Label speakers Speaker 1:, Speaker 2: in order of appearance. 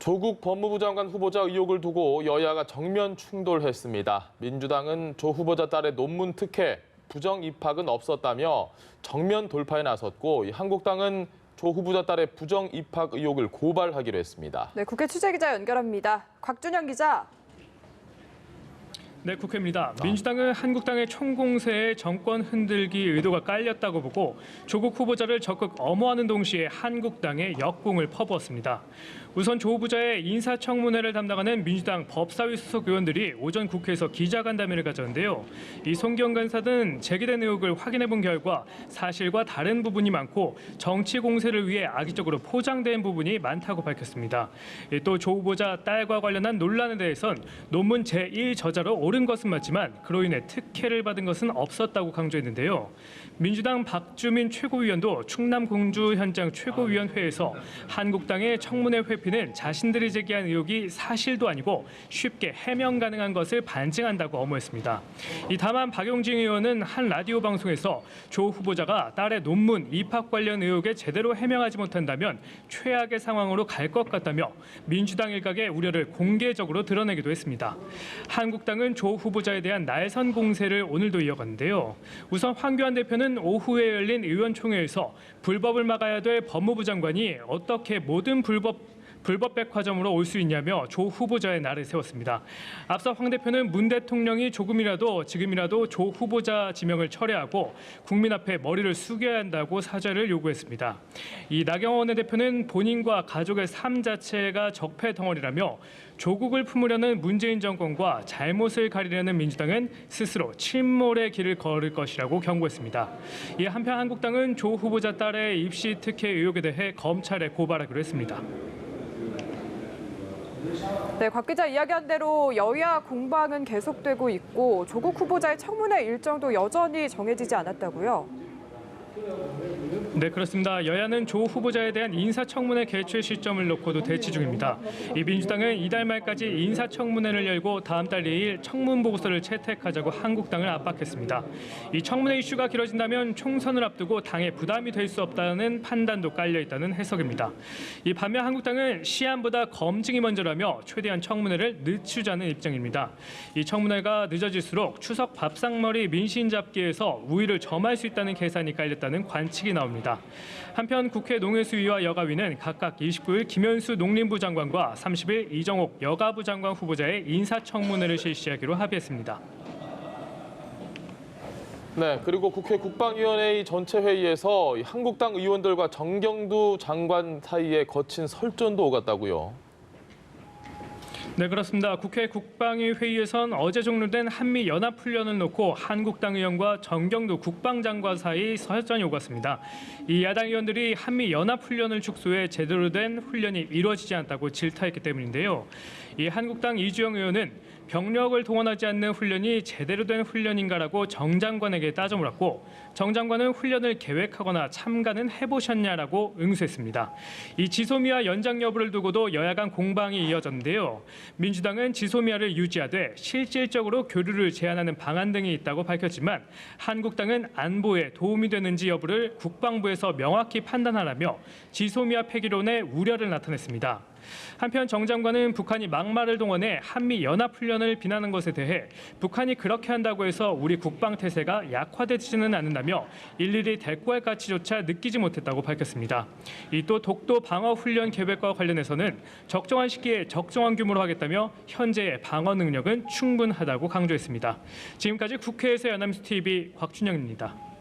Speaker 1: 조국 법무부 장관 후보자 의혹을 두고 여야가 정면 충돌했습니다. 민주당은 조 후보자 딸의 논문 특혜, 부정 입학은 없었다며 정면 돌파에 나섰고, 한국당은 조 후보자 딸의 부정 입학 의혹을 고발하기로 했습니다.
Speaker 2: 네, 국회 취재기자 연결합니다. 곽준영 기자.
Speaker 3: 네, 국회입니다. 민주당은 한국당의 총공세에 정권 흔들기 의도가 깔렸다고 보고 조국 후보자를 적극 엄호하는 동시에 한국당의 역공을 퍼부었습니다. 우선 조 후보자의 인사청문회를 담당하는 민주당 법사위 소속 의원들이 오전 국회에서 기자간담회를 가졌는데요. 이 송기영 간사는 제기된 의혹을 확인해본 결과 사실과 다른 부분이 많고 정치 공세를 위해 악의적으로 포장된 부분이 많다고 밝혔습니다. 또 조 후보자 딸과 관련한 논란에 대해선 논문 제1저자로 옳은 것은 맞지만 그로 인해 특혜를 받은 것은 없었다고 강조했는데요. 민주당 박주민 최고위원도 충남 공주 현장 최고위원회에서 한국당의 청문회 회피는 자신들이 제기한 의혹이 사실도 아니고 쉽게 해명 가능한 것을 반증한다고 엄호했습니다. 다만 박용진 의원은 한 라디오 방송에서 조 후보자가 딸의 논문 입학 관련 의혹에 제대로 해명하지 못한다면 최악의 상황으로 갈 것 같다며 민주당 일각의 우려를 공개적으로 드러내기도 했습니다. 한국당은 조 후보자에 대한 날선 공세를 오늘도 이어갔는데요. 우선 황교안 대표는 오후에 열린 의원총회에서 불법을 막아야 될 법무부 장관이 어떻게 모든 불법 백화점으로 올 수 있냐며 조 후보자의 날을 세웠습니다. 앞서 황 대표는 문 대통령이 지금이라도 조 후보자 지명을 철회하고 국민 앞에 머리를 숙여야 한다고 사죄를 요구했습니다. 나경원 대표는 본인과 가족의 삶 자체가 적폐 덩어리라며 조국을 품으려는 문재인 정권과 잘못을 가리려는 민주당은 스스로 침몰의 길을 걸을 것이라고 경고했습니다. 한편 한국당은 조 후보자 딸의 입시 특혜 의혹에 대해 검찰에 고발하기로 했습니다.
Speaker 2: 네, 곽 기자 이야기한 대로 여야 공방은 계속되고 있고 조국 후보자의 청문회 일정도 여전히 정해지지 않았다고요?
Speaker 3: 네, 그렇습니다. 여야는 조 후보자에 대한 인사청문회 개최 시점을 놓고도 대치 중입니다. 민주당은 이달 말까지 인사청문회를 열고 다음 달 2일 청문 보고서를 채택하자고 한국당을 압박했습니다. 청문회 이슈가 길어진다면 총선을 앞두고 당에 부담이 될 수 없다는 판단도 깔려 있다는 해석입니다. 반면 한국당은 시안보다 검증이 먼저라며 최대한 청문회를 늦추자는 입장입니다. 청문회가 늦어질수록 추석 밥상머리 민심 잡기에서 우위를 점할 수 있다는 계산이 깔렸다는 관측이 나옵니다. 한편 국회 농해수위와 여가위는 각각 29일 김현수 농림부 장관과 30일 이정옥 여가부 장관 후보자의 인사청문회를 실시하기로 합의했습니다.
Speaker 1: 네, 그리고 국회 국방위원회 전체 회의에서 한국당 의원들과 정경두 장관 사이에 거친 설전도 오갔다고요.
Speaker 3: 네, 그렇습니다. 국회 국방위 회의에선 어제 종료된 한미 연합 훈련을 놓고 한국당 의원과 정경두 국방장관 사이 설전이 오갔습니다. 야당 의원들이 한미 연합 훈련을 축소해 제대로 된 훈련이 이루어지지 않았다고 질타했기 때문인데요. 한국당 이주영 의원은 병력을 동원하지 않는 훈련이 제대로 된 훈련인가라고 정 장관에게 따져 물었고, 정 장관은 훈련을 계획하거나 참가는 해보셨냐라고 응수했습니다. 지소미아 연장 여부를 두고도 여야 간 공방이 이어졌는데요. 민주당은 지소미아를 유지하되 실질적으로 교류를 제한하는 방안 등이 있다고 밝혔지만 한국당은 안보에 도움이 되는지 여부를 국방부에서 명확히 판단하라며 지소미아 폐기론에 우려를 나타냈습니다. 한편 정 장관은 북한이 막말을 동원해 한미 연합훈련을 비난한 것에 대해 북한이 그렇게 한다고 해서 우리 국방 태세가 약화되지는 않는다며 일일이 대꾸할 가치조차 느끼지 못했다고 밝혔습니다. 또 독도 방어 훈련 계획과 관련해서는 적정한 시기에 적정한 규모로 하겠다며 현재의 방어 능력은 충분하다고 강조했습니다. 지금까지 국회에서 연합뉴스 TV 곽준영입니다.